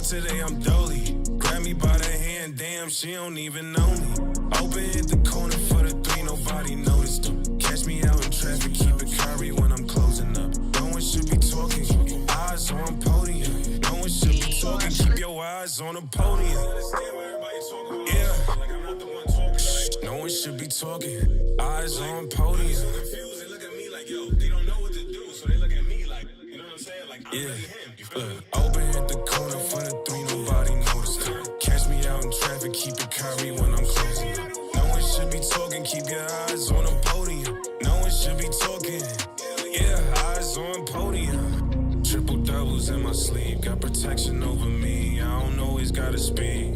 today I'm dolly. Grab me by the hand, damn, she don't even know me. Open at the corner for the three, nobody noticed them. Catch me out in traffic, keep it curry when I'm closing up. No one should be talking, eyes on podium. No one should be talking, keep your eyes on the podium. Yeah, no one should be talking, eyes on podium. Yeah, open at the corner for the three, nobody noticed. Catch me out in traffic, keep it curry when I'm closing up. No one should be talking, keep your eyes on the podium. No one should be talking, yeah, eyes on podium. Triple doubles in my sleeve, got protection over me. I don't always gotta speak,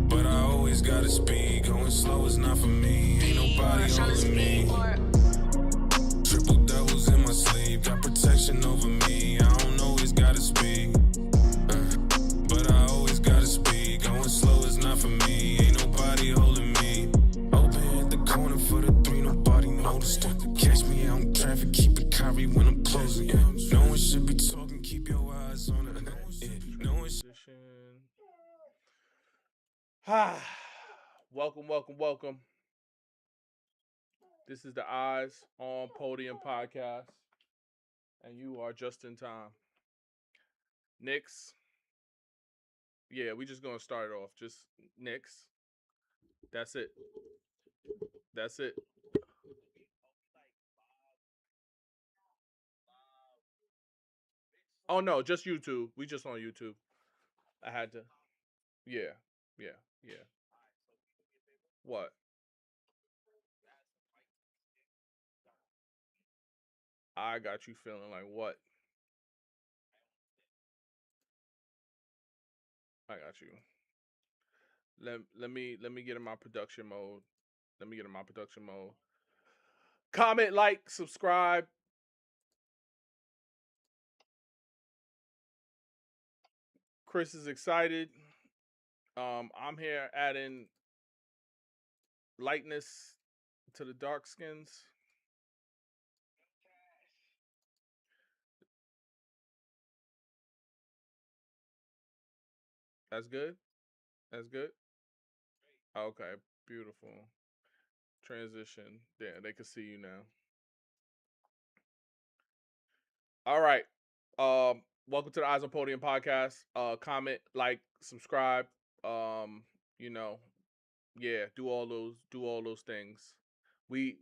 but I always gotta speak. Going slow is not for me, ain't nobody holding me. Triple doubles in my sleeve, got protection over me. I don't always gotta speak, but I always gotta speak. Going slow is not for me, ain't nobody holding me. Open at the corner for the three, nobody noticed it. Catch me out in traffic, keep it curry when I'm closing. No one should be talking, keep your eyes on it. No one should. Welcome. This is the Eyes on Podium podcast, and you are just in time. Knicks. Yeah, we just gonna start it off. Just Knicks. That's it. Oh no, just YouTube. We just on YouTube. I had to. Yeah. What? I got you feeling like what? I got you. Let me get in my production mode. Comment, like, subscribe. Chris is excited. I'm here adding lightness to the dark skins. That's good. Okay, beautiful. Transition. Yeah, they can see you now. All right. Welcome to the Eyes on Podium podcast. Comment, like, subscribe. You know, yeah, do all those things. We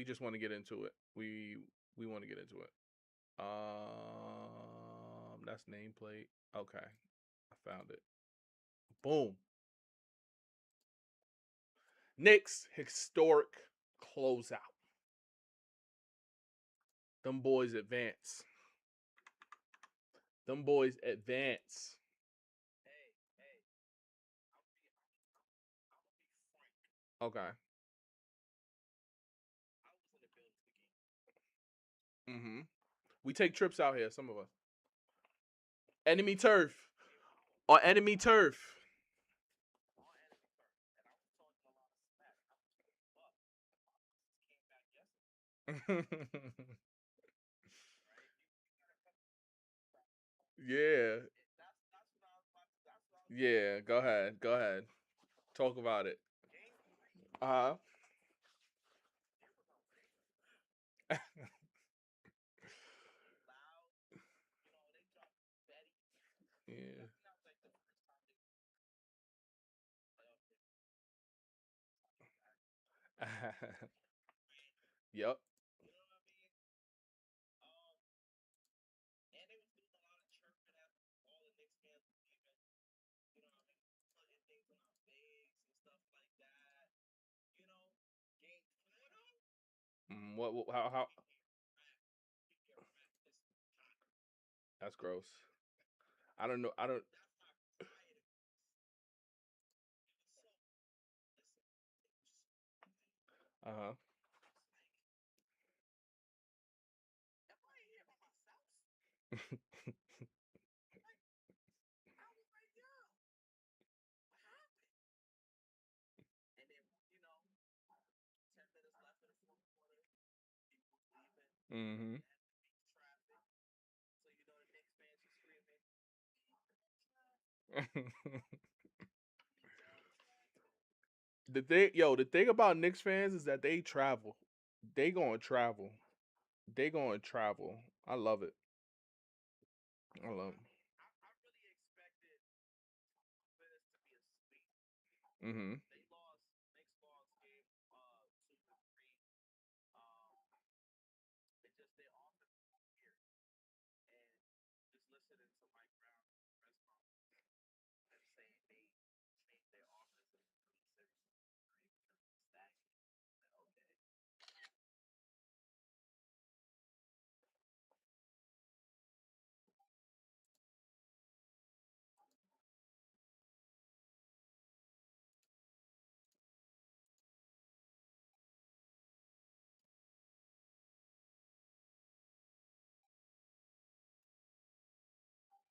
just want to get into it. We want to get into it. That's nameplate. Okay, I found it. Boom. Knicks historic closeout. Them boys advance. Okay. We take trips out here, some of us. Enemy turf. Or enemy turf. Yeah. Yeah, go ahead. Talk about it. Uh-huh. Yeah. Yep. What how that's gross. I don't know. I don't uh-huh. Mhm. The thing about Knicks fans is that they travel. They gonna travel. They gonna travel. I love it. I love it. Mm-hmm.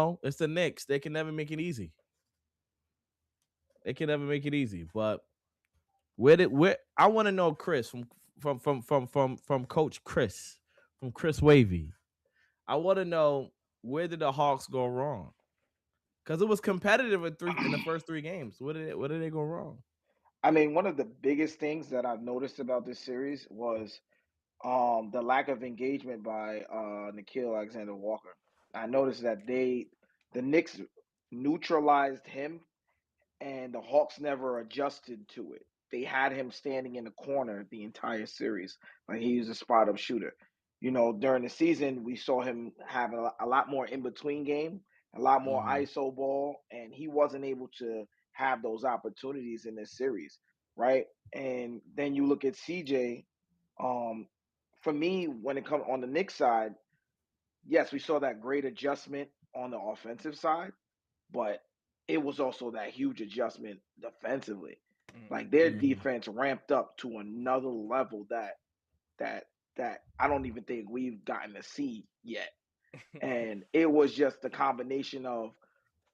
No, it's the Knicks. They can never make it easy. They can never make it easy. But where I want to know Chris from Coach Chris from Chris Wavy. I want to know where did the Hawks go wrong? Because it was competitive in the first 3 games. What did they go wrong? I mean, one of the biggest things that I've noticed about this series was the lack of engagement by Nikhil Alexander Walker. I noticed that the Knicks neutralized him and the Hawks never adjusted to it. They had him standing in the corner the entire series, like he was a spot up shooter. You know, during the season, we saw him have a lot more in between game, a lot more Mm-hmm. ISO ball, and he wasn't able to have those opportunities in this series, right? And then you look at CJ. Um, for me, when it comes on the Knicks side, yes, we saw that great adjustment on the offensive side, but it was also that huge adjustment defensively. Like their Mm-hmm. defense ramped up to another level that that I don't even think we've gotten to see yet. And it was just the combination of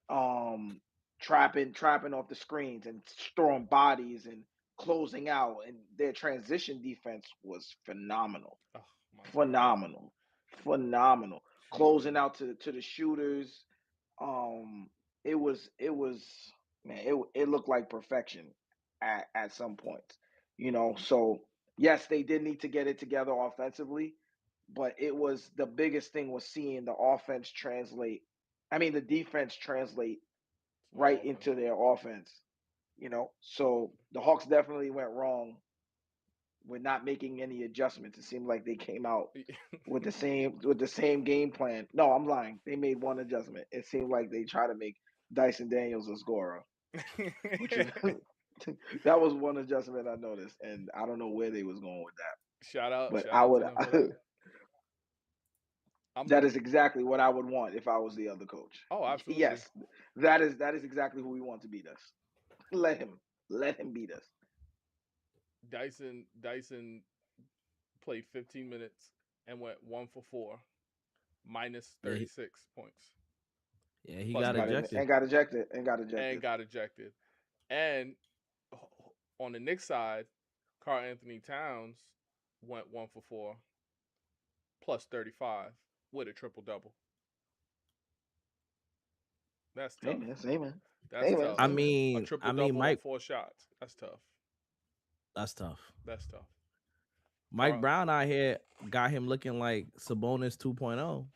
um trapping off the screens and throwing bodies and closing out, and their transition defense was phenomenal. Oh my goodness. Phenomenal. Phenomenal. Closing Truly. out to the shooters. Um, it was man, it looked like perfection at some points. You know, so yes, they did need to get it together offensively, but it was the biggest thing was seeing the offense translate. I mean, the defense translate To the right offense. into their offense. You know, so the Hawks definitely went wrong with not making any adjustments. It seemed like they came out with the same game plan. No, I'm lying. They made one adjustment. It seemed like they tried to make Dyson Daniels a scorer, which is that was one adjustment I noticed, and I don't know where they was going with that. But Shout I out to would them for that. I'm that is exactly what I would want if I was the other coach. Oh, absolutely. Yes, that is exactly who we want to beat us. Let him beat us. Dyson played 15 minutes and went 1 for 4, minus Yeah, 36 points, he plus got ejected. And got ejected. And got and ejected. got ejected. And on the Knicks side, Karl Anthony Towns went 1 for 4, plus 35 with a triple double. That's tough. Amen. Amen. That's Amen. tough. I Amen. A mean, triple I mean, double on Mike, 4 shots. That's tough. that's tough. That's tough. Mike Carl, Brown out here got him looking like Sabonis 2.0.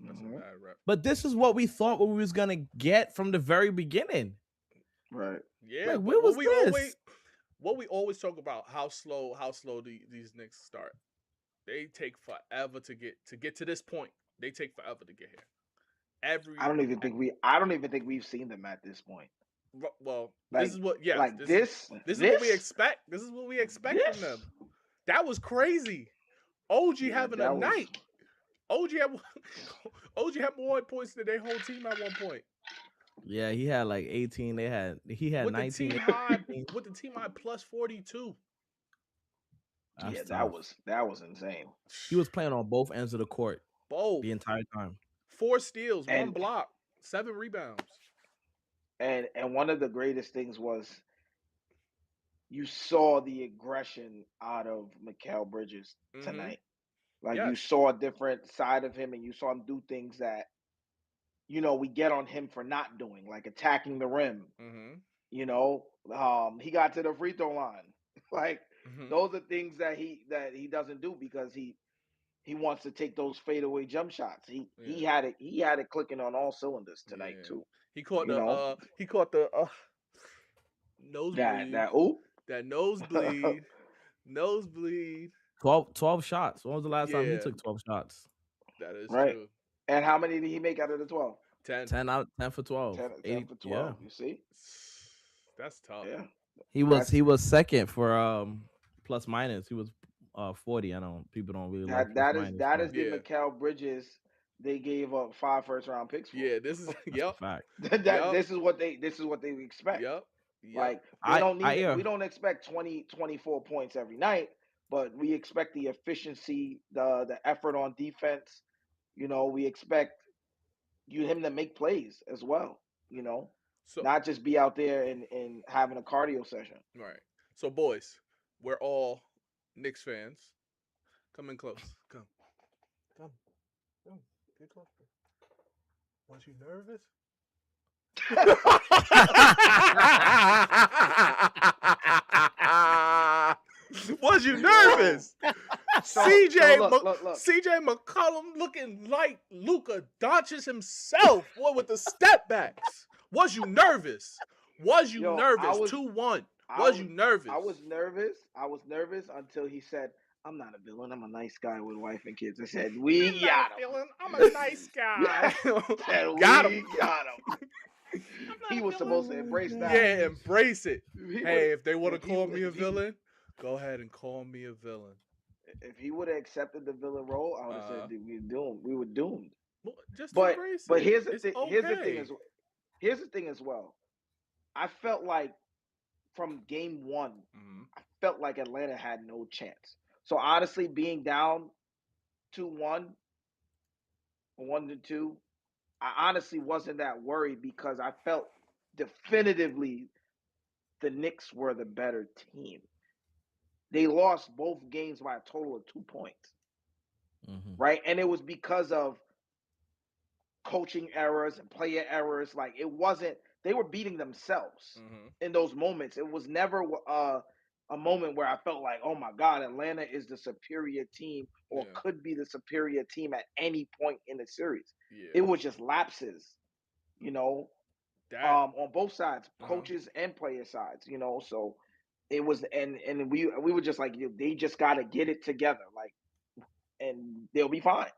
that's a Hmm. bad rep. But this is what we thought we was gonna get from the very beginning. Right. Yeah, Like, but where was this? what we always talk about how slow these Knicks start. They take forever to get to this point. They take forever to get here. I don't even think we've seen them at this point. Well, this Like is what yes, like this this is what we this expect. This is what we expect from this. them. That was crazy. OG Yeah, having a that was night. OG had OG had more points than their whole team at one point. Yeah, he had like 18. He had With the 19. team high plus 42. That's yeah, tough. that was insane. He was playing on both ends of the court Both. the entire time. 4 steals, 1 And block, 7 rebounds. and one of the greatest things was you saw the aggression out of Mikal Bridges Mm-hmm. tonight. Like you Yes. saw a different side of him, and you saw him do things that we get on him for not doing, like attacking the rim. He got to the free throw line. Like those are things that he doesn't do because he wants to take those fadeaway jump shots. He had it clicking on all cylinders tonight too. He caught the nosebleed. That nosebleed. 12 shots. When was the last time he took 12 shots? That is true. And how many did he make out of the 12? 10. 10 for 12. 10 for 12. Yeah. You see? That's tough. Yeah. He was second for plus minus. He was 40. People don't really like that is the Mikal Bridges they gave up 5 first-round picks for. Yeah, this is fact. This is what they expect. Yep. Like we don't expect 20, 24 points every night, but we expect the efficiency, the effort on defense. We expect him to make plays as well. So, not just be out there and having a cardio session. Right. So, boys, we're all Knicks fans. Come in close. Come. Get closer. Was you nervous? Was you nervous? CJ McCollum looking like Luka Doncic himself. What with the step backs? Was you nervous? Was you nervous? 2-1. Was you nervous? I was nervous until he said, "I'm not a villain. I'm a nice guy with a wife and kids." I said, "We got him. I'm a nice guy." Got him. He was supposed to embrace that. Yeah, embrace it. Hey, if they want to call me a villain, go ahead and call me a villain. If he would have accepted the villain role, I would have said we were doomed. Well, embrace it. But here's the thing. Okay. Here's the thing as well. I felt like from game 1, I felt like Atlanta had no chance. So honestly, being down 2-1, 1-2, I honestly wasn't that worried because I felt definitively the Knicks were the better team. They lost both games by a total of 2 points, right? And it was because of coaching errors and player errors. Like they were beating themselves in those moments. It was never a moment where I felt like, oh my God, Atlanta is the superior team or could be the superior team at any point in the series. Yeah. It was just lapses, on both sides, coaches and player sides, so it was, and we were just like, they just got to get it together, like, and they'll be fine.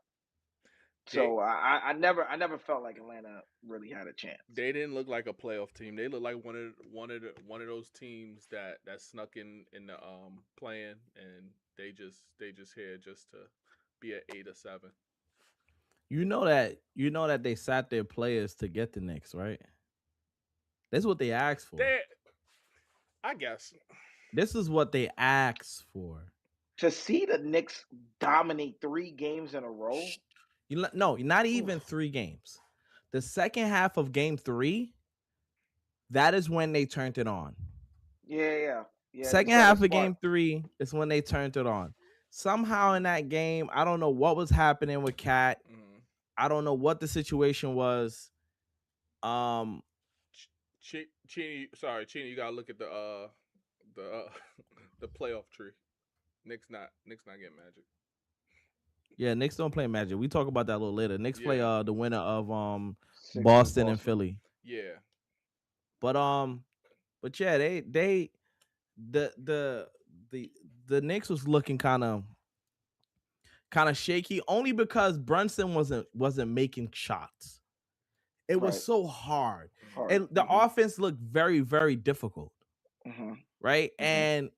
So I never felt like Atlanta really had a chance. They didn't look like a playoff team. They looked like one of those teams that snuck in the play-in, and they just here just to be at 8 or 7. You know that they sat their players to get the Knicks, right? That's what they asked for. I guess. This is what they asked for. To see the Knicks dominate 3 games in a row? No, not even 3 games. The second half of game 3, that is when they turned it on. Yeah. Second half of game 3 is when they turned it on. Somehow in that game, I don't know what was happening with Cat. I don't know what the situation was. Chini, you gotta look at the playoff tree. Knicks not getting Magic. Yeah, Knicks don't play Magic. We talk about that a little later. Knicks play the winner of Boston and Philly. Yeah. But yeah, the Knicks was looking kind of shaky only because Brunson wasn't making shots. It was so hard. And the offense looked very, very difficult. Right? And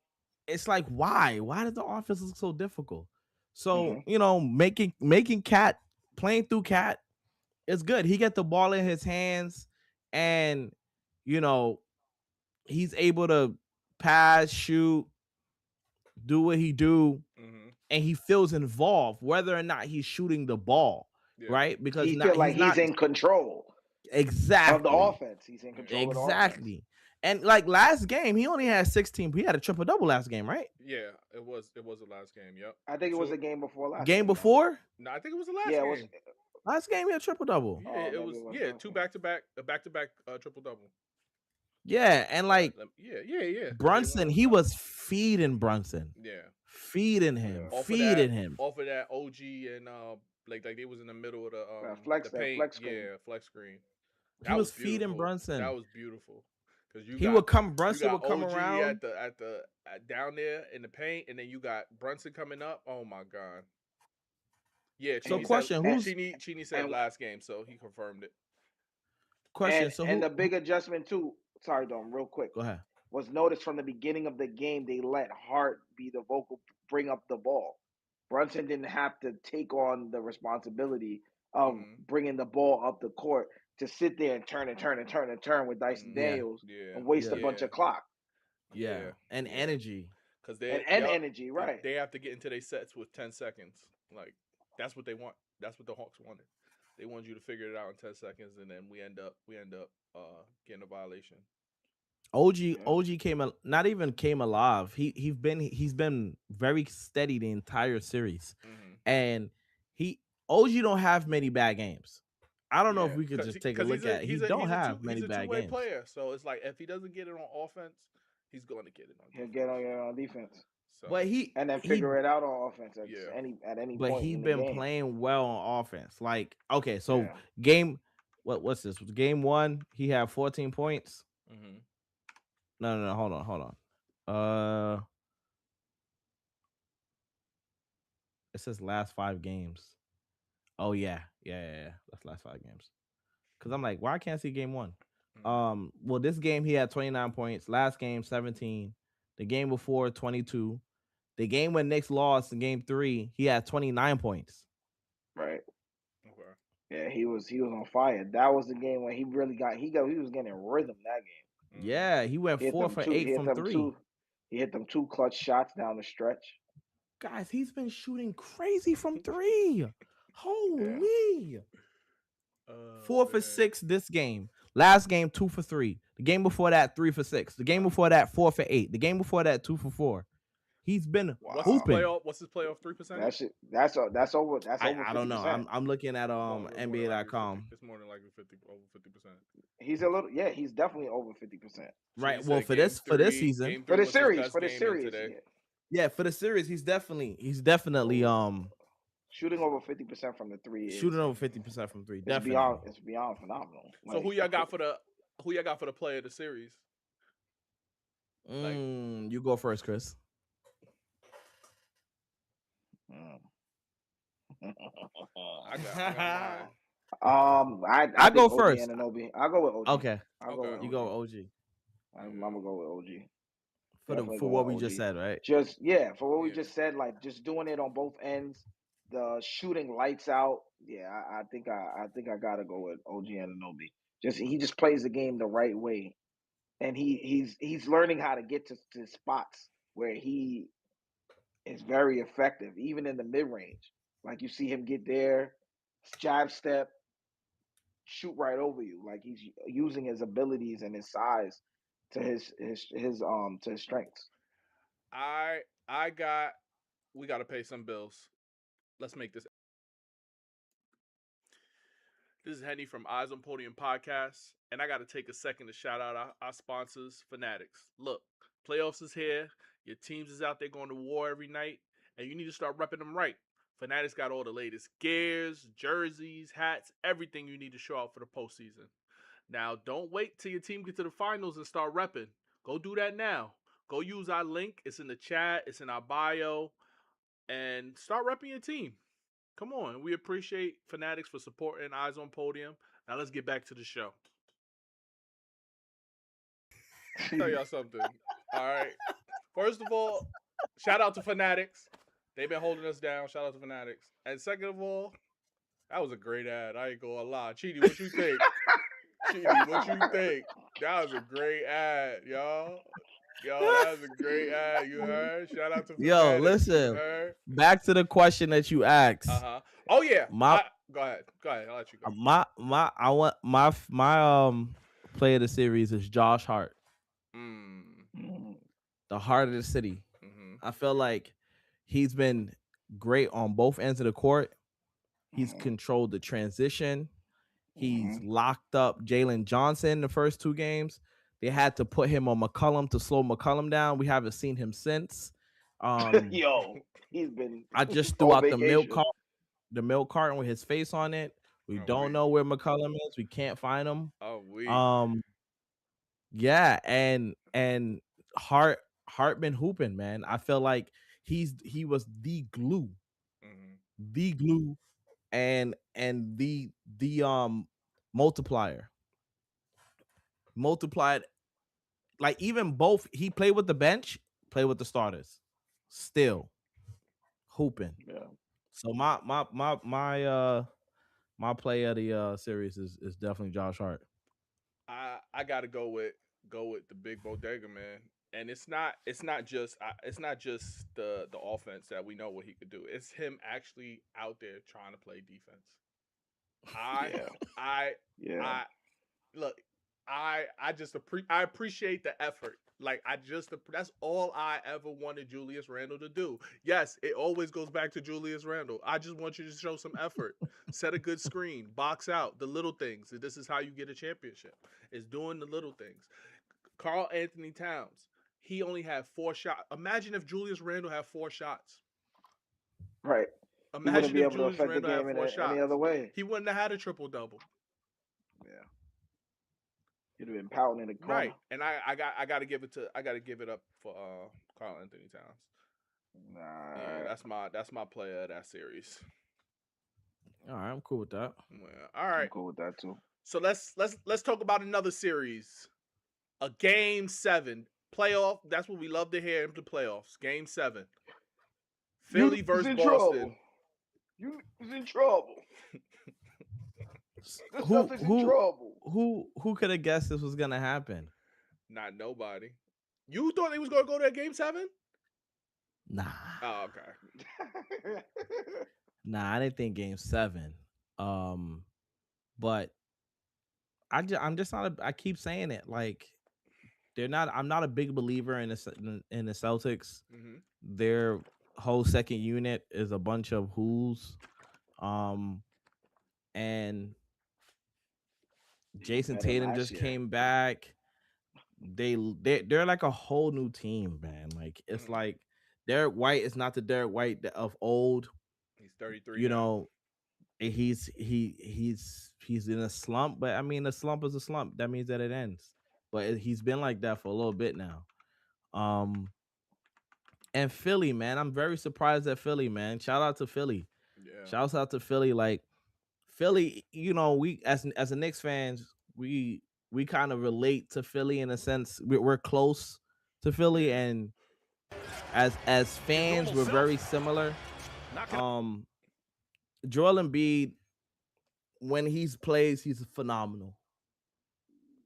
it's like, why? Why did the offense look so difficult? So, making Cat, playing through Cat is good. He get the ball in his hands and, he's able to pass, shoot, do what he do, and he feels involved, whether or not he's shooting the ball, right? Because he feels like he's in control. Exactly. Of the offense. He's in control exactly. of the offense. And like last game, he only had 16. He had a triple-double last game, right? Yeah, it was the last game. Yep. I think it was the game before last. Game before? No, I think it was the last game. Last game he had triple double. Yeah, Oh, it maybe was it was yeah, last two game. back-to-back triple double. Yeah, and like Yeah. 'Cause they Brunson, won. he was feeding Brunson, Yeah. feeding him, Yeah. feeding him. Off of that OG and like they was in the middle of Flex, the that paint. flex screen. Yeah, flex screen. He That was was feeding beautiful. Brunson. That was beautiful. Cause He would come. Brunson you would got come OG around. at down there in the paint, and then you got Brunson coming up. Oh my god. Yeah, So Cheney question, said, who's Cheney said and last game, so he confirmed it. question? So and who? the big adjustment too. Sorry, Dom, real quick. Go ahead. Was noticed from the beginning of the game they let Hart be the vocal bring up the ball. Brunson didn't have to take on the responsibility of bringing the ball up the court to sit there and turn with Dyson Yeah. Daniels Yeah. and waste Yeah. a bunch of clock Yeah, and energy. Cause and they energy, right? They have to get into their sets with 10 seconds. Like that's what they want. That's what the Hawks wanted. They wanted you to figure it out in 10 seconds, and then we end up getting a violation. OG not even came alive. He's been very steady the entire series, and OG don't have many bad games. I don't know if we could just take a look at. He don't have many bad games. Player, so it's like if he doesn't get it on offense, he's going to get it on defense. He'll get on defense. So, but and then figure it out on offense at any but point. He's in the been game. playing well on offense. Like game, what's this? Game 1, he had 14 points. No, hold on. It says last 5 games. Oh yeah. That's last 5 games. Cause I'm like, why I can't see game 1? Well, this game he had 29 points. Last game 17. The game before 22. The game when Knicks lost in game 3, he had 29 points. Right. Okay. Yeah, he was on fire. That was the game when he really he was getting rhythm that game. Yeah, he went 4 for 8 from 3. He hit them 2 clutch shots down the stretch. Guys, he's been shooting crazy from 3. Holy. 4 for 6 this game. Last game 2 for 3. The game before that 3 for 6. The game before that 4 for 8. The game before that 2 for 4. He's been hooping. What's his playoff 3%? That's over. That's over. 50%. I don't know. I'm looking at NBA.com. It's more than likely over 50%. He's he's definitely over 50%. Right. Well, for this season, for the series, yeah, for the series, he's definitely shooting over 50% from the 3. Shooting over 50% from 3. Definitely. It's beyond phenomenal. So who y'all got for the player of the series? You go first, Chris. I go OG first. I'll go with OG. Okay. You go with OG. I'm gonna go with OG. For what we just said, right? For what we just said, like just doing it on both ends, the shooting lights out. Yeah, I think I gotta go with OG Anunoby. He just plays the game the right way, and he's learning how to get to spots where he is very effective, even in the mid range. Like you see him get there, jab step, shoot right over you. Like he's using his abilities and his size to his strengths. We got to pay some bills. Let's make this. This is Henny from Eyesonpodium podcast, and I got to take a second to shout out our sponsors, Fanatics. Look, playoffs is here. Your teams is out there going to war every night, and you need to start repping them right. Fanatics got all the latest gears, jerseys, hats, everything you need to show out for the postseason. Now, don't wait till your team gets to the finals and start repping. Go do that now. Go use our link. It's in the chat. It's in our bio. And start repping your team. Come on. We appreciate Fanatics for supporting Eyesonpodium. Now, let's get back to the show. I'll tell y'all something. All right. First of all, shout out to Fanatics. They've been holding us down. Shout out to Fanatics. And second of all, that was a great ad. I ain't gonna lie. Cheaty, what you think? Cheaty, what you think? That was a great ad, y'all. That was a great ad. You heard? Shout out to Fanatics. Yo, listen. Back to the question that you asked. Oh yeah. Go ahead. I'll let you go. I want my player of the series is Josh Hart. The heart of the city. I feel like he's been great on both ends of the court. He's Mhm. controlled the transition. He's Mhm. locked up Jalen Johnson the first 2 games. They had to put him on McCollum to slow McCollum down. We haven't seen him since. Yo, he's been I just threw on out vacation. the milk carton with his face on it. We Oh don't we. know where McCollum is. We can't find him. Oh we. Um, yeah, and Hart been hooping, man. I feel like he was Hmm. the glue, and the multiplier multiplied. Like even both, he played with the bench, played with the starters, still hooping. Yeah. So my play of the series is definitely Josh Hart. I gotta go with the big bodega man, and it's not just the offense that we know what he could do. It's him actually out there trying to play defense. I Yeah. I Yeah. I look. I appreciate the effort. Like that's all I ever wanted Julius Randle to do. Yes, it always goes back to Julius Randle. I just want you to show some effort, set a good screen, box out the little things. This is how you get a championship. Is doing the little things. Carl Anthony Towns, he only had 4 shots. Imagine if Julius Randle had 4 shots. Right. He wouldn't Imagine be if able to Julius affect the Randle had game in four any other shots. way. He wouldn't have had a triple double. Yeah. He'd have been pouting in the corner. Right. And I gotta give it up for Carl Anthony Towns. Yeah, Nah, that's my player of that series. All right, I'm cool with that. Yeah. All I'm right. cool with that too. So let's talk about another series. A game 7. Playoff. That's what we love to hear in the playoffs. Game 7. You Philly was versus in Boston. trouble. You was in trouble. The Who Celtics in who trouble. who could have guessed this was gonna happen? Not nobody. You thought they was gonna go to a game 7? Nah, Oh, okay. nah, I didn't think Game 7. But I'm just not. I keep saying it. Like they're not. I'm not a big believer in the Celtics. Hmm. Their whole second unit is a bunch of who's. Um, and They were Jason better Tatum last just year. came back. They're like a whole new team, man. Like it's Hmm. like Derek White is not the Derek White of old. He's 33 You now. know, he's in a slump, but I mean, a slump is a slump. That means that it ends. But he's been like that for a little bit now. Um, and Philly, man, I'm very surprised at Philly, man. Shout out to Philly. Yeah. Shouts out to Philly. Like Philly, we as a Knicks fans, we kind of relate to Philly in a sense. We're close to Philly, Yeah. and as fans, we're very similar. Um, Joel Embiid, when he's plays, he's phenomenal.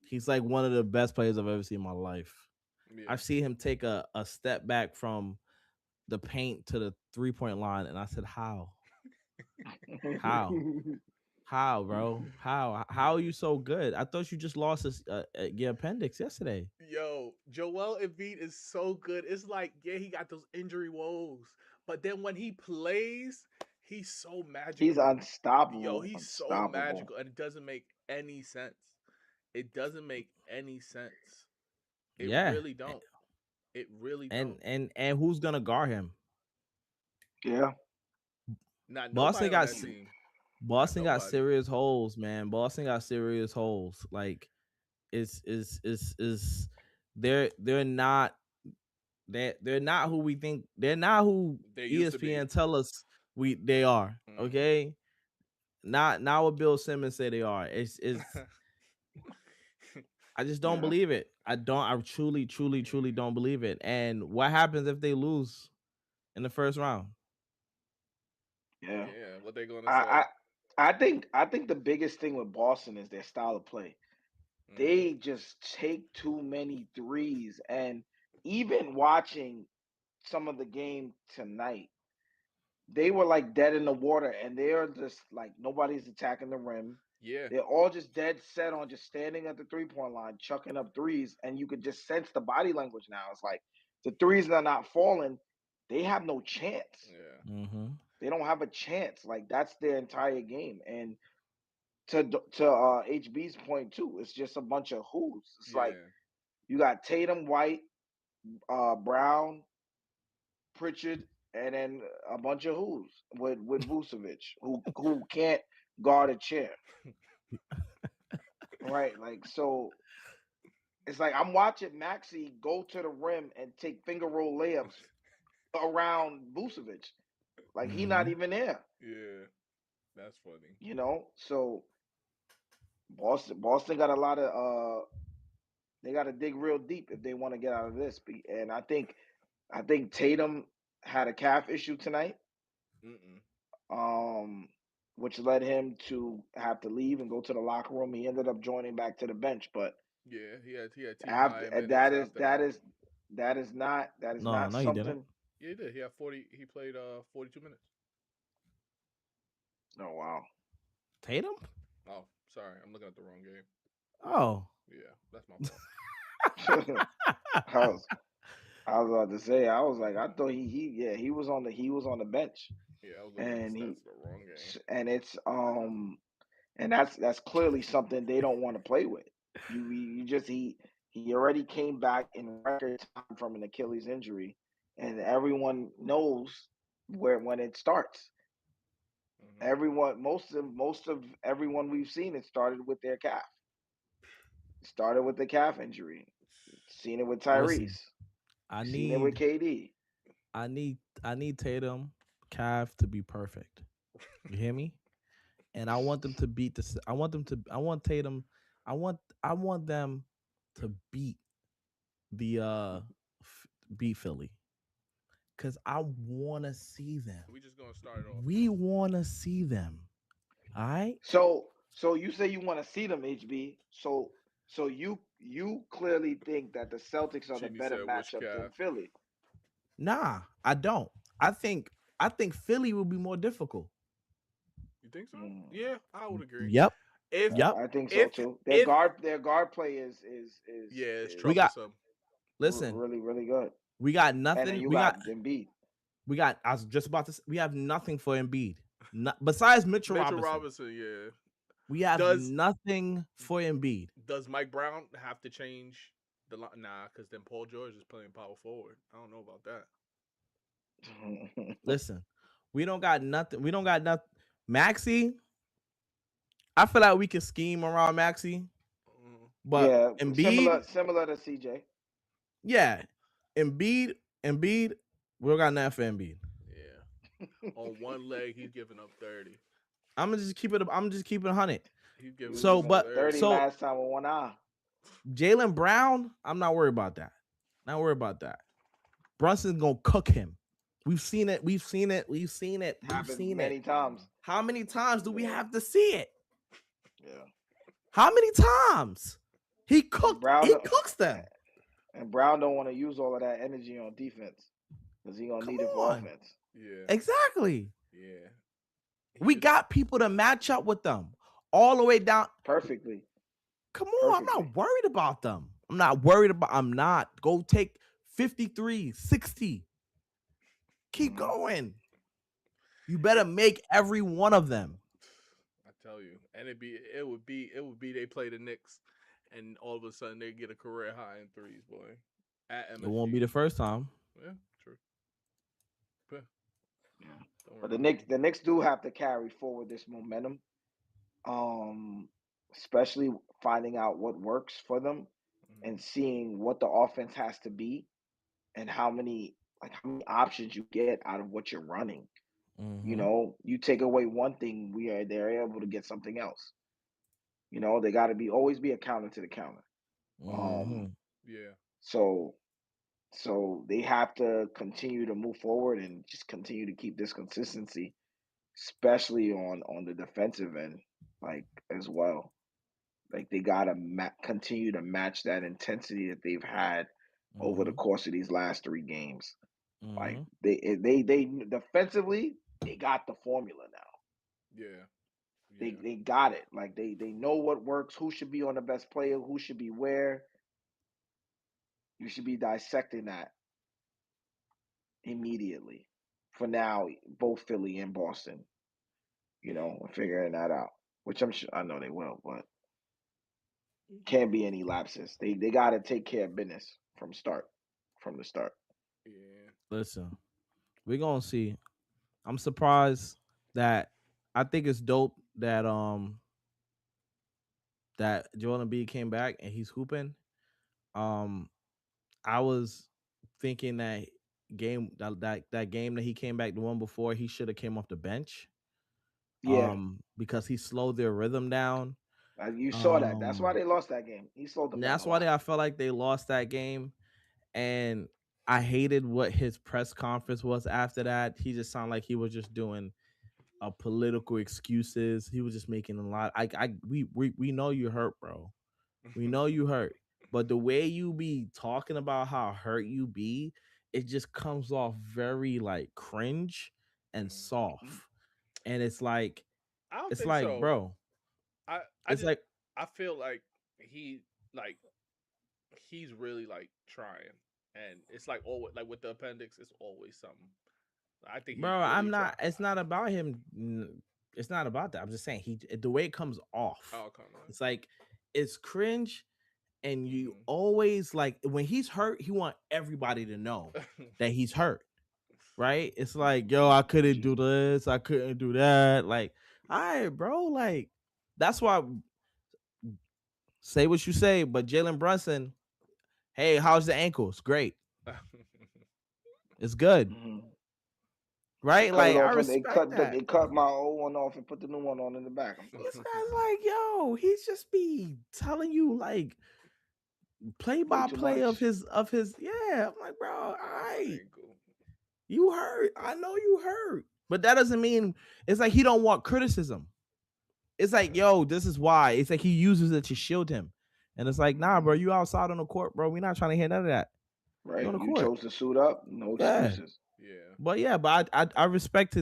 He's like one of the best players I've ever seen in my life. Yeah. I've seen him take a step back from the paint to the 3-point line, and I said, "How? How? How, bro? How are you so good? I thought you just lost your appendix yesterday." Yo, Joel Embiid is so good. It's like, yeah, he got those injury woes, but then when he plays, he's so He's magical. Yo, unstoppable. he's so Unstoppable. magical, and it doesn't make any sense. It doesn't make any sense. It Yeah, really don't. It really don't. and who's gonna guard him? Yeah. Not Boston nobody on got that team. Not Boston got nobody. serious holes, man. Boston got serious holes. Like is they're not they're not who we think they're not who They used to be. ESPN tell us they are. Mhm. Okay, not what Bill Simmons said they are. It's I just don't Yeah. believe it. I truly don't believe it. And what happens if they lose in the first round? Yeah. Yeah, what they gonna say? I I think the biggest thing with Boston is their style of play. Hmm. They just take too many threes. And even watching some of the game tonight, they were like dead in the water and they're just like nobody's attacking the rim. Yeah. They're all just dead set on just standing at the 3-point line, chucking up threes, and you could just sense the body language now. It's like the threes are not falling, they have no chance. Yeah. Mm-hmm. They don't have a chance. Like that's their entire game. And to HB's point too, it's just a bunch of who's. It's like Yeah. you got Tatum, White, Brown, Pritchard, and then a bunch of who's with Vucevic who can't guard a chair. Right? Like so it's like I'm watching Maxi go to the rim and take finger roll layups around Vucevic. Like he not Mhm. even there. Yeah. That's funny. You know? So Boston got a lot of they got to dig real deep if they want to get out of this. And I think Tatum had a calf issue tonight, Mm-mm. um, which led him to have to leave and go to the locker room. He ended up joining back to the bench, but Yeah, he had team after high minutes after that. that is No, not no, he didn't. something. Yeah, he did. He had 40. He played 42 minutes. Oh wow. Tatum? Oh, sorry, I'm looking at the wrong game. Oh. Yeah, that's my fault. I was I was about to say I was like I thought he was on the bench Yeah, I was looking at the and stats of the wrong game. and it's and that's clearly something they don't want to play with. You just he already came back in record time from an Achilles injury, and everyone knows where when it starts. Mm-hmm. Everyone, most of everyone we've seen, it started with their calf. It started with the calf injury. Seen it with Listen, Tyrese. I Seen it with need KD. I need I need Tatum calf to be perfect. You hear me? And I want them to beat this. I want Tatum. I want them to beat the beat Philly. Cause I wanna see them. We just gonna start it off. We wanna see them. All right? So you say you want to see them, HB. So you clearly think that the Celtics are the Chingy better said, "Which matchup than calf?" Philly. Nah, I don't. I think Philly will be more difficult. You think so? Mm, Yeah, I would agree. Yep. If Yep. I think so if too. if Their guard play yeah, it's We got troublesome. listen, really really good. we got And then nothing. you got Embiid. I was just about to say, we have nothing for Embiid. Besides Mitchell Mitchell Robinson. Robinson, yeah. We have Does nothing for Embiid. does Mike Brown have to change the line? Nah, because then Paul George is playing power forward. I don't know about that. Listen, we don't got nothing. We don't got nothing. Maxi, I feel like we can scheme around Maxi, Mm, but Yeah, Embiid, similar to CJ. yeah, Embiid, we don't got nothing for Embiid. yeah. On one leg, he's giving up 30. I'm gonna just keep it. I'm just keeping 100. He's He giving was So, up giving up but 30. 30 so last time with one eye. Jalen Brown, I'm not worried about that. Not worried about that. Brunson's gonna cook him. We've seen it. We've seen it. We've seen it. We've Happened seen it. many times. How many times do we Yeah. have to see it? Yeah. How many times? He cooked. Brown He cooks them. and Brown don't want to use all of that energy on defense because he gonna Come need it for on. offense. Yeah. Exactly. Yeah. We Just- got people to match up with them all the way down. Perfectly. Come on, I'm not worried about them. I'm not. Go take 53, 60. Keep going. You better make every one of them. I tell you, and it would be they play the Knicks, and all of a sudden they get a career high in threes, boy. At MSG. It won't be the first time. Yeah, true. Yeah. Yeah. Don't But worry about it. the Knicks do have to carry forward this momentum. Especially finding out what works for them Mhm. and seeing what the offense has to be and how many options you get out of what you're running. Mm-hmm. You know, you take away one thing, they're able to get something else. You know, they got to always be a counter to the counter. Mm-hmm. Yeah. So they have to continue to move forward and just continue to keep this consistency, especially on the defensive end, like as well. Like they gotta continue to match that intensity that they've had over the course of these last 3 games. Like Mm-hmm. they defensively, they got the formula now. Yeah. They got it. Like they know what works, who should be on the best player, who should be where. You should be dissecting that immediately for now, both Philly and Boston, figuring that out. Which I'm sure I know they will, but can't be any lapses. They got to take care of business from the start. Yeah. Listen, we're gonna see. I'm surprised that I think it's dope that Joel Embiid came back and he's hooping. Um, I was thinking that game that he came back the one before he should have came off the bench. Yeah, Because he slowed their rhythm down. you saw that. That's why Um, they lost that game. He slowed them and down that's a why lot. I felt like they lost that game. And I hated what his press conference was after that. He just sounded like he was just doing political excuses. He was just making a lot. We know you hurt, bro. We know you hurt. But the way you be talking about how hurt you be, it just comes off very like cringe and soft. Mhm. And I don't it's think like, so. bro, I it's just like, I feel like like he's really like trying, and it's like always like with the appendix, it's always something. I think he's bro, really I'm trying. not. It's not about him. It's not about that. I'm just saying the way it comes off. Oh come on. It's like it's cringe, and you Mhm. always like when he's hurt, he want everybody to know that he's hurt. Right? It's like, yo, I couldn't do this, I couldn't do that. Like, all right, bro. Like, that's why say what you say, but Jalen Brunson, hey, how's the ankles? Great. It's good. Mhm. They Right? cut it Like, I off and respect that. they cut my old one off and put the new one on in the back. I'm good. This guy's like, yo, he's just be telling you like play Way by too play much. of his yeah. I'm like, bro, all right. Ankle. You hurt. I know you hurt. But that doesn't mean it's like he don't want criticism. It's like, Right. yo, this is why. It's like he uses it to shield him. And it's like, nah, bro, Mhm. you outside on the court, bro. We're not trying to hear none of that. You Right. on the You court. chose to suit up. No Yeah. excuses. Yeah. But yeah, but I respect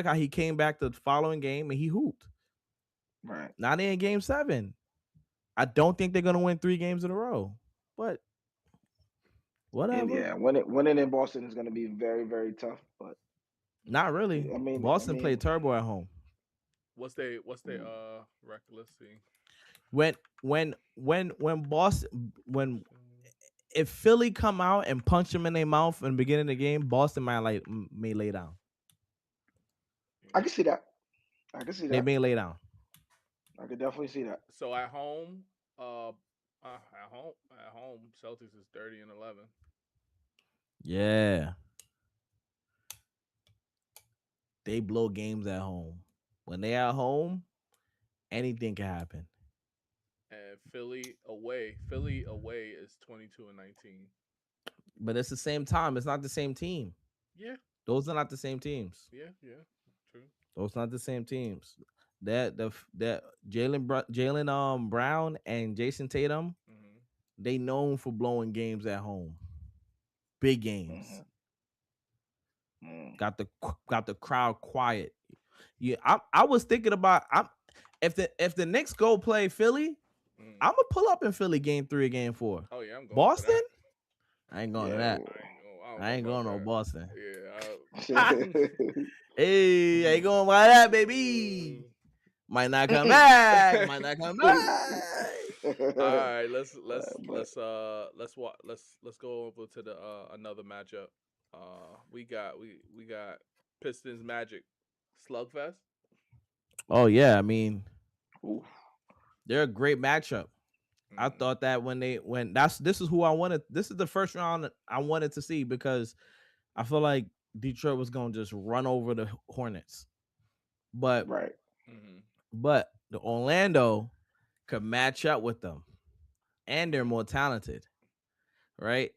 how he came back the following game and he hooped. Right. Not in game 7. I don't think they're gonna win 3 games in a row. But And whatever. yeah, winning in Boston is going to be very, very tough. But Not really. I Boston played mean, Turbo at home. What's they mm, record? Let's see. When when Boston when if Philly come out and punch them in their mouth in the beginning of the game, Boston may lay down. I can see that. I can see They that. may lay down. I could definitely see that. So at home, Celtics is 30-11. Yeah. They blow games at home. When they at home, anything can happen. And Philly away is 22-19. But it's the same time. It's not the same team. Yeah, Those are not the same teams. yeah, true. Those not the same teams. That Jalen Brown and Jason Tatum, Hmm. they known for blowing games at home. Big games. Hmm. Mm. Got the crowd quiet. Yeah, I was thinking about if the Knicks go play Philly, Mm. I'm gonna pull up in Philly game 3 or game 4. Oh yeah, I'm going for Boston, that. I ain't going to Yeah. that. I I don't ain't know going about no that. Boston. Yeah. Hey, ain't going by that, baby. Might not come back. Might not come back. All right, But let's go over to the another matchup. We got Pistons Magic slugfest. Oh yeah, I mean oof, they're a great matchup. I Mm. thought that when this is who I wanted. This is the first round I wanted to see because I feel like Detroit was gonna just run over the Hornets, but right. Mm-hmm. but the Orlando could match up with them, and they're more talented, right?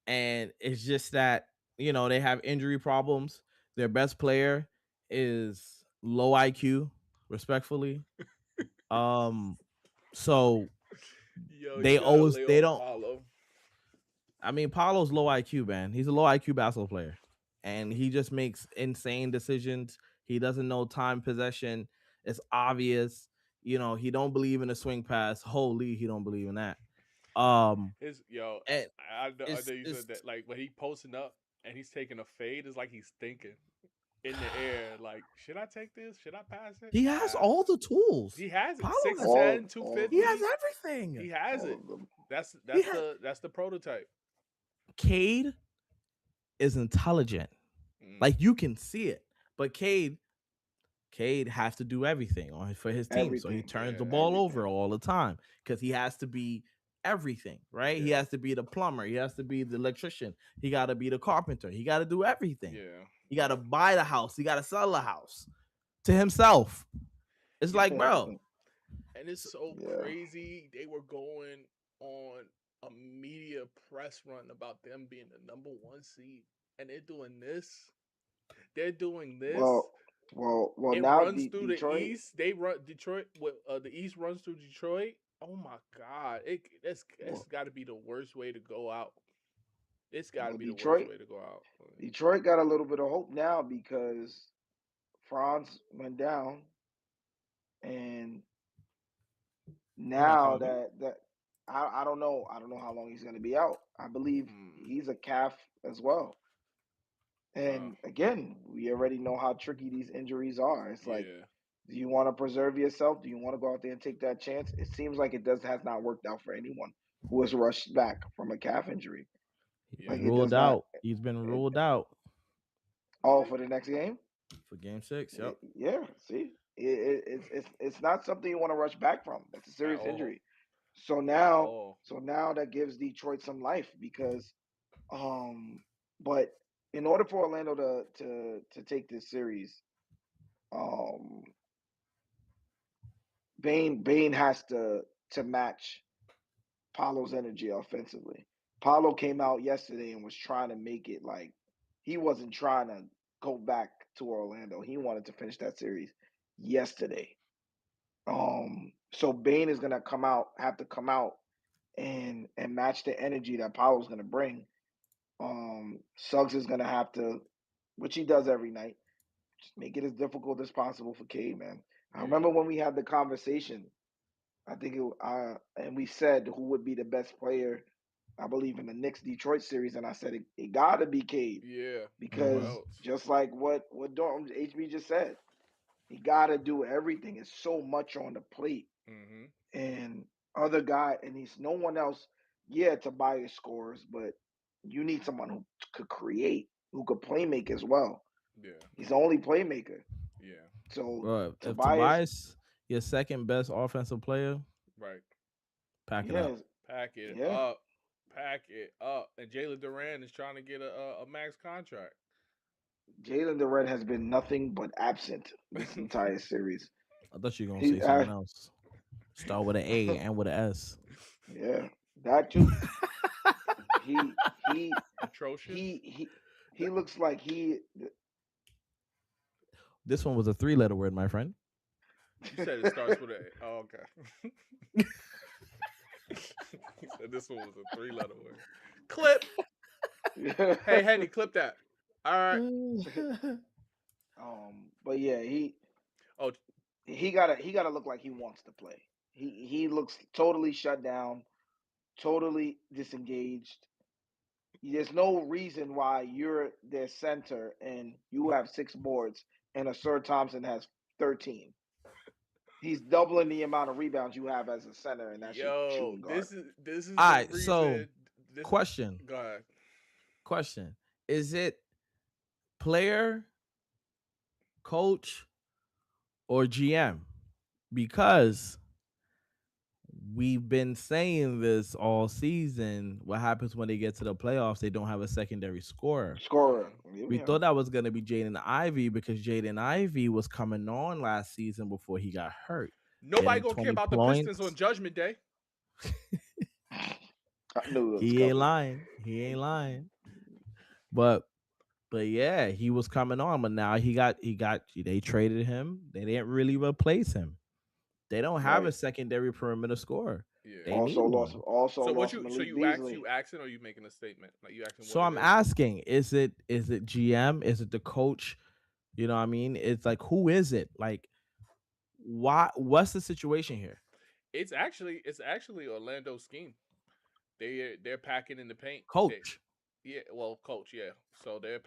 And it's just that they have injury problems. Their best player is low IQ, respectfully. So Yo, you they got always they Leo don't. Paulo. I mean, Paulo's low IQ, man. He's a low IQ basketball player, and he just makes insane decisions. He doesn't know time possession. It's obvious. He don't believe in a swing pass. Holy, he don't believe in that. Um, His yo, and I know it's you said that. Like when he posting up and he's taking a fade, it's like he's thinking. in the air. Like, should I take this? Should I pass it? He has all the tools. He has it. Paulo has 6'10", all of he 250. has everything. He has all it. of them. That's He the prototype. Cade is intelligent. Mm. Like you can see it. But Cade has to do everything for his team. So he Everything. turns Yeah. the ball Everything. over all the time because he has to be everything, right? He Yeah. has to be the plumber. He has to be the electrician. He got to be the carpenter. He got to do everything. Yeah. He got to buy the house. He got to sell the house to himself. It's like, bro. And it's so Yeah. crazy. They were going on a media press run about them being the number 1 seed, and they're doing this. They're doing this. Well. It Now runs through Detroit. the East. They run Detroit. The East runs through Detroit. Oh my God! That's got to be the worst way to go out. It's got to be the worst way to go out. Detroit got a little bit of hope now because Franz went down, and now that I don't know how long he's going to be out. I believe he's a calf as well. And again, we already know how tricky these injuries are. It's like, do you want to preserve yourself? Do you want to go out there and take that chance? It seems like has not worked out for anyone who has rushed back from a calf injury. Like ruled out. He's been ruled out. Oh, for the next game? For game 6, yep. Yeah, see? It's not something you want to rush back from. That's a serious injury. So now that gives Detroit some life because but in order for Orlando to take this series, Bane has to match Paulo's energy offensively. Paulo came out yesterday and was trying to make it like he wasn't trying to go back to Orlando. He wanted to finish that series yesterday. So Bane is gonna have to come out and match the energy that Paulo's gonna bring. Suggs is gonna have to, which he does every night, just make it as difficult as possible for Cade, man. I remember when we had the conversation. I think and we said who would be the best player, I believe, in the Knicks Detroit series, and I said it gotta be Cade. Yeah. Because just like what HB just said, he gotta do everything. It's so much on the plate. And other guy, and he's no one else. Yeah, Tobias scores, but you need someone who could create, who could play make as well. Yeah. He's the only playmaker. Yeah. So if Tobias your second best offensive player, right? Pack it up. Pack it up. Pack it up. And Jalen Duran is trying to get a max contract. Jalen Duran has been nothing but absent this entire series. I thought you were gonna say something else. Start with an A and with an S. Yeah, that too. he atrocious. He looks like This one was a 3-letter word, my friend. You said it starts with a. Oh, okay. He said this one was a 3-letter word. Clip. Hey, Henny, clip that. All right. But yeah, he gotta look like he wants to play. He looks totally shut down, totally disengaged. There's no reason why you're their center and you have 6 boards and Asur Thompson has 13. He's doubling the amount of rebounds you have as a center, and that's your shooting guard. This is all right. So, question. Go ahead. Question: is it player, coach, or GM? Because we've been saying this all season. What happens when they get to the playoffs? They don't have a secondary scorer. We thought that was going to be Jaden Ivey because Jaden Ivey was coming on last season before he got hurt. Nobody gonna care about the Pistons on Judgment Day. I knew it was He ain't lying. He ain't lying. But yeah, he was coming on, but now they traded him. They didn't really replace him. They don't have a secondary perimeter scorer. Yeah. They also need lost. one. Also, so lost you asking, or you making a statement? Like you asking. So I'm asking: is it GM? Is it the coach? You know what I mean? It's like, who is it? Like, why? What's the situation here? It's actually Orlando's scheme. They're packing in the paint. Coach. Coach. Yeah. So they're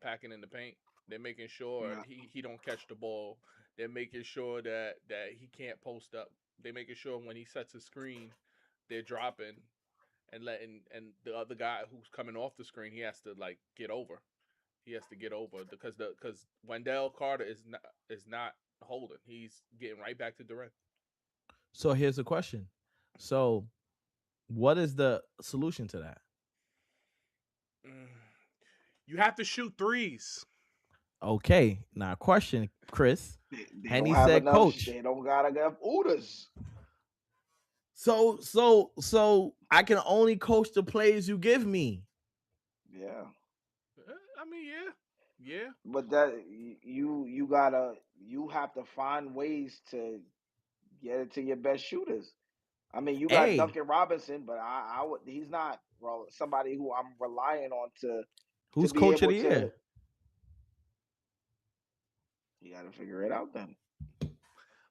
packing in the paint. They're making sure Yeah. he don't catch the ball. They're making sure that he can't post up. They're making sure when he sets a screen, they're dropping and letting and the other guy who's coming off the screen, he has to like get over. He has to get over because Wendell Carter is not holding. He's getting right back to Durant. So here's the question. So what is the solution to that? Mm. You have to shoot threes. Okay, now question, Chris. They Henny don't have said, enough. "Coach." They don't got enough orders. So I can only coach the players you give me. Yeah, I mean, yeah. but you have to find ways to get it to your best shooters. I mean, you got Hey, Duncan Robinson, but I would he's not somebody who I'm relying on to who's be coach of able the to. year? You got to figure it out then.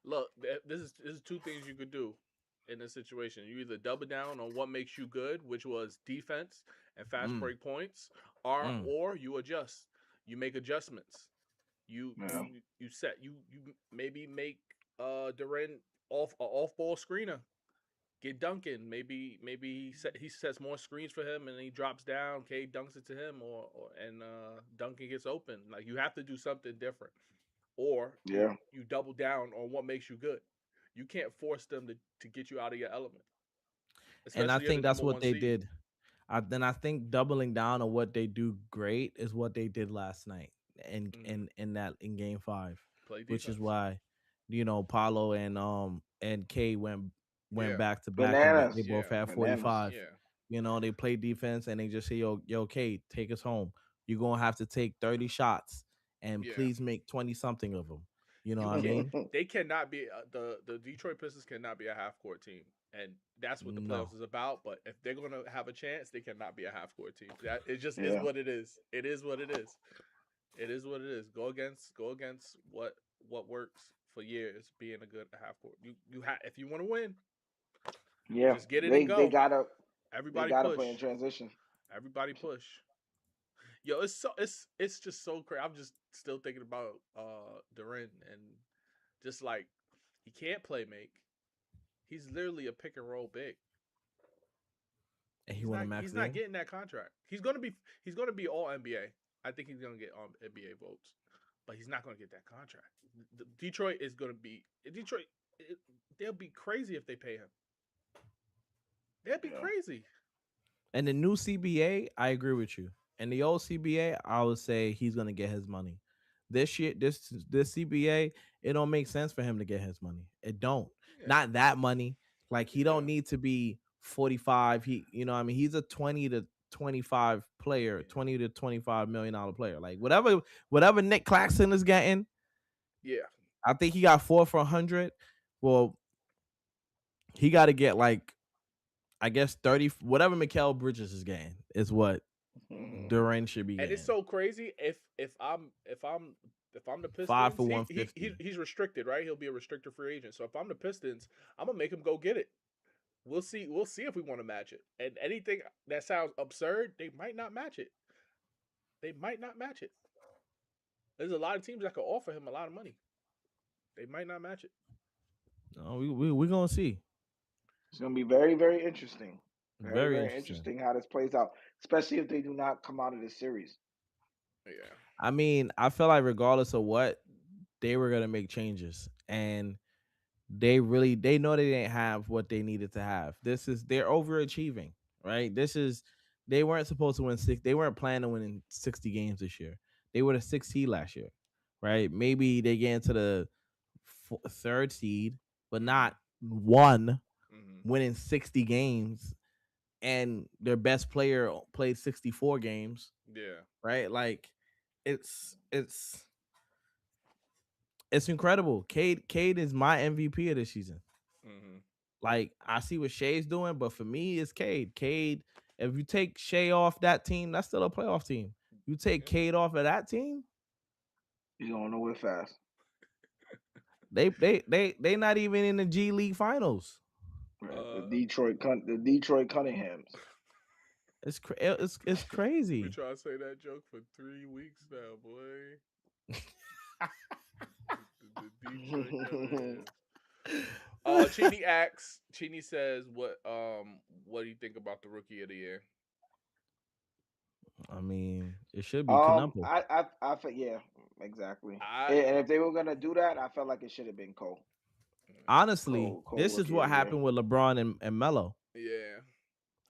Look, this is two things you could do in this situation. You either double down on what makes you good, which was defense and fast Mm, break points, or mm. or you adjust. You make adjustments. You Yeah, you you set you maybe make Durant off ball screener. Get Duncan. Maybe he sets more screens for him and he drops down. K dunks it to him, or and Duncan gets open. Like you have to do something different, or yeah, you double down on what makes you good. You can't force them to get you out of your element, And I especially you're the think that's number what one they seed. did. I think doubling down on what they do great is what they did last night in Hmm. in game 5, Play which is defense. why Paulo and K went Yeah, back to back and they bananas, both yeah, had bananas. 45. yeah, They play defense and they just say, yo, K, take us home. You're gonna have to take 30 shots and yeah. please make 20 something of them. You know You what I can't. mean? They cannot be the Detroit Pistons cannot be a half court team, and that's what the No. playoffs is about. But if they're gonna have a chance, they cannot be a half court team. That it just is Yeah, what it is. It is what it is. It is what it is. Go against what works for years. Being a good half court. You have if you want to win, yeah. just get it and They go. gotta they Everybody gotta push. play in transition. Everybody push. Yo, it's just so crazy. I'm just still thinking about Duran and just like he can't play make. He's literally a pick and roll big. And he He's won a not max he's not deal. getting that contract. He's gonna be all NBA. I think he's gonna get NBA votes, but he's not gonna get that contract. Detroit is gonna be Detroit. They'll be crazy if they pay him. They'll be Yeah, crazy. And the new CBA, I agree with you. And the old CBA, I would say he's gonna get his money. This year, this CBA, it don't make sense for him to get his money. It don't. Yeah, Not that money. Like he yeah, don't need to be 45. What I mean, he's a 20 to 25 player, yeah, 20 to 25 million dollar player. Like whatever Nick Claxton is getting, yeah. I think he got 4 for 100. Well, he got to get like I guess 30, whatever Mikal Bridges is getting is what Mhm. Durant should be And it's getting. so crazy if I'm the Five Pistons, for he 150. he's restricted, right? He'll be a restricted free agent. So if I'm the Pistons, I'm gonna make him go get it. We'll see if we want to match it. And anything that sounds absurd, they might not match it. They might not match it. There's a lot of teams that could offer him a lot of money. They might not match it. No, we gonna see. It's gonna be very, very interesting. Very, Very very interesting. interesting how this plays out, especially if they do not come out of this series. Yeah. I mean, I feel like regardless of what, they were gonna make changes, and they know they didn't have what they needed to have. They're overachieving, right? They weren't supposed to win six. They weren't planning on winning 60 games this year. They were the 6th seed last year, right? Maybe they get into the third seed, but Mm-hmm. not one Mm-hmm. winning 60 games, and their best player played 64 games, Yeah. right? Like it's it's it's incredible. Cade is my MVP of this season. Mm-hmm. Like I see what Shea's doing, but for me, it's Cade. Cade, if you take Shea off that team, that's still a playoff team. You take Yeah. Cade off of that team, He's going nowhere fast. they not even in the G League finals. Right. Uh. The Detroit Cunninghams. It's crazy. We try to say that joke for 3 weeks now, boy. the deep joke never ends. Chini asks. Chini says, "What do you think about the Rookie of the Year?" I mean, it should be Canupo. I felt, yeah, exactly. And if they were gonna do that, I felt like it should have been Cole. Honestly, this is what happened with LeBron and Melo. Yeah,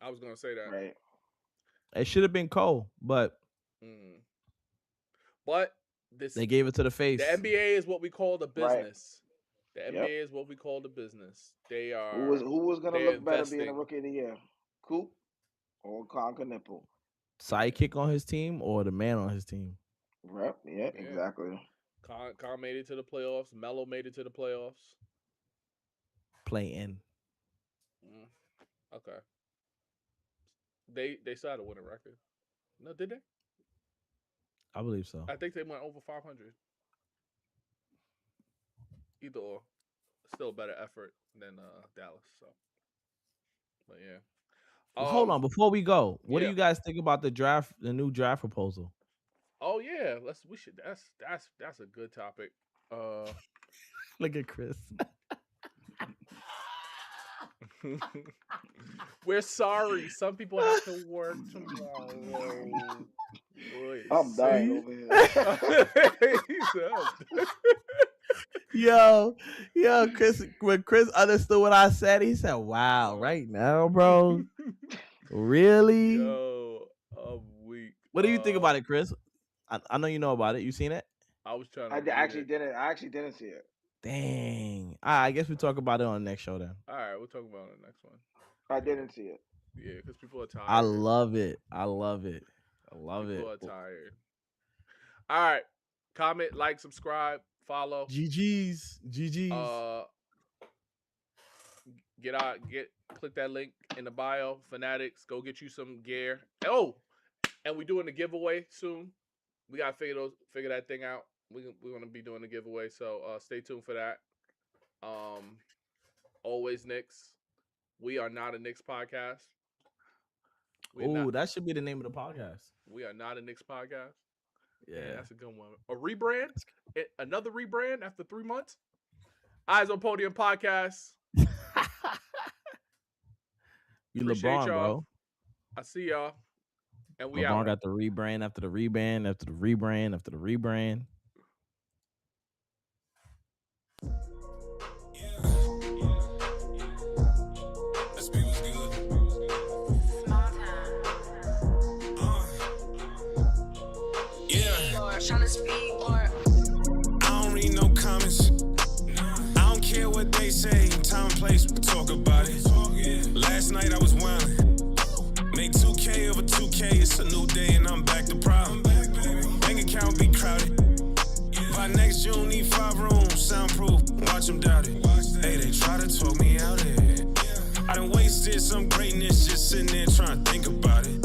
I was gonna say that. Right. It should have been Cole, but they gave it to the face. The NBA is what we call the business. Right. The NBA is what we call the business. They are. Who was gonna look better being a Rookie of the Year? Coop or Canupo? Sidekick on his team or the man on his team? Right. Yeah, exactly. Con made it to the playoffs. Melo made it to the playoffs. Play in. Okay. They still had a winning record. No, did they? I believe so. I think they went over 500. Either or. Still a better effort than Dallas. So, but yeah. Hold on, before we go, what do you guys think about the new draft proposal? Oh yeah, we should. That's a good topic. Look at Chris. We're sorry. Some people have to work tomorrow. I'm dying over here. Yo, Chris. When Chris understood what I said, he said, "Wow, right now, bro, really?" Yo, I'm weak. What do you think about it, Chris? I know you know about it. You seen it? I was trying. I actually didn't see it. Dang. I guess we'll talk about it on the next show then. All right, we'll talk about it on the next one. I didn't see it. Yeah, because people are tired. I love it. People are tired. All right. Comment, like, subscribe, follow. GG's. Click that link in the bio. Fanatics, go get you some gear. Oh, and we're doing a giveaway soon. We gotta figure that thing out. We're gonna be doing a giveaway, so stay tuned for that. Always Knicks. We are not a Knicks podcast. Oh, that should be the name of the podcast. We are not a Knicks podcast. Yeah, that's a good one. A rebrand? Another rebrand after 3 months? Eyes on Podium podcast. You LeBron, bro. I see y'all. And we LeBron got the rebrand after the rebrand after the rebrand after the rebrand. I don't read no comments. I don't care what they say. Time and place, we talk about it. Last night I was wildin'. Made 2K over 2K. It's a new day and I'm back to problem. Bank account be crowded. By next June, need 5 rooms, soundproof. Watch them doubt it. Hey, they try to talk me out of it. I done wasted some greatness just sitting there trying to think about it.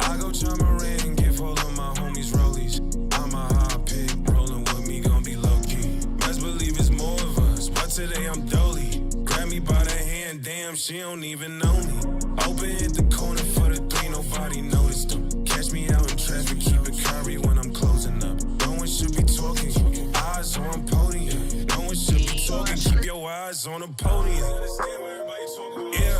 I go charm my ring, give all of my homies rollies. I'm a hot pick, rolling with me, gon' be low-key. Best believe it's more of us, but today I'm dolly. Grab me by the hand, damn, she don't even know me. Open hit the corner for the 3, nobody noticed them. Catch me out in traffic, keep it curry when I'm closing up. No one should be talking, eyes on podium. No one should be talking, keep your eyes on the podium. Yeah.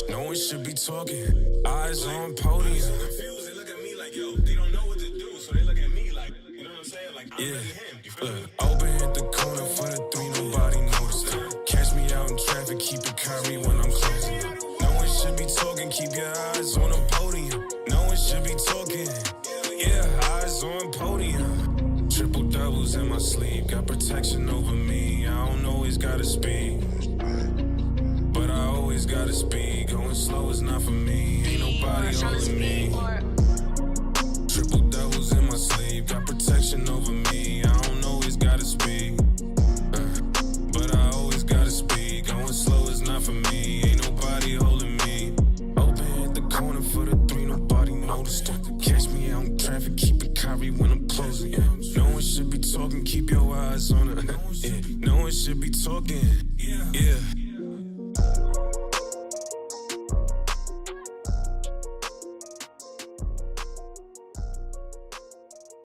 No one should be talking, eyes on podium. They look at me like, yo, they don't know what to do, so they look at me like, you know what I'm saying? Like, I'm really him. Open hit the corner for the 3, nobody noticed. Catch me out in traffic, keep it curry when I'm closing up. No one should be talking, keep your eyes on the podium. No one should be talking, yeah, eyes on podium. Triple doubles in my sleeve, got protection over me. I don't always gotta speak, but I always gotta speak. Going slow is not for me, ain't nobody holding me. Triple doubles in my sleeve, got protection over me. I don't always gotta speak, but I always gotta speak. Going slow is not for me, ain't nobody holding me. Open hit the corner for the 3, nobody noticed it. Catch me out in traffic, keep it curry when I'm closing. No one should be talking, keep your eyes on it. No one should be talking.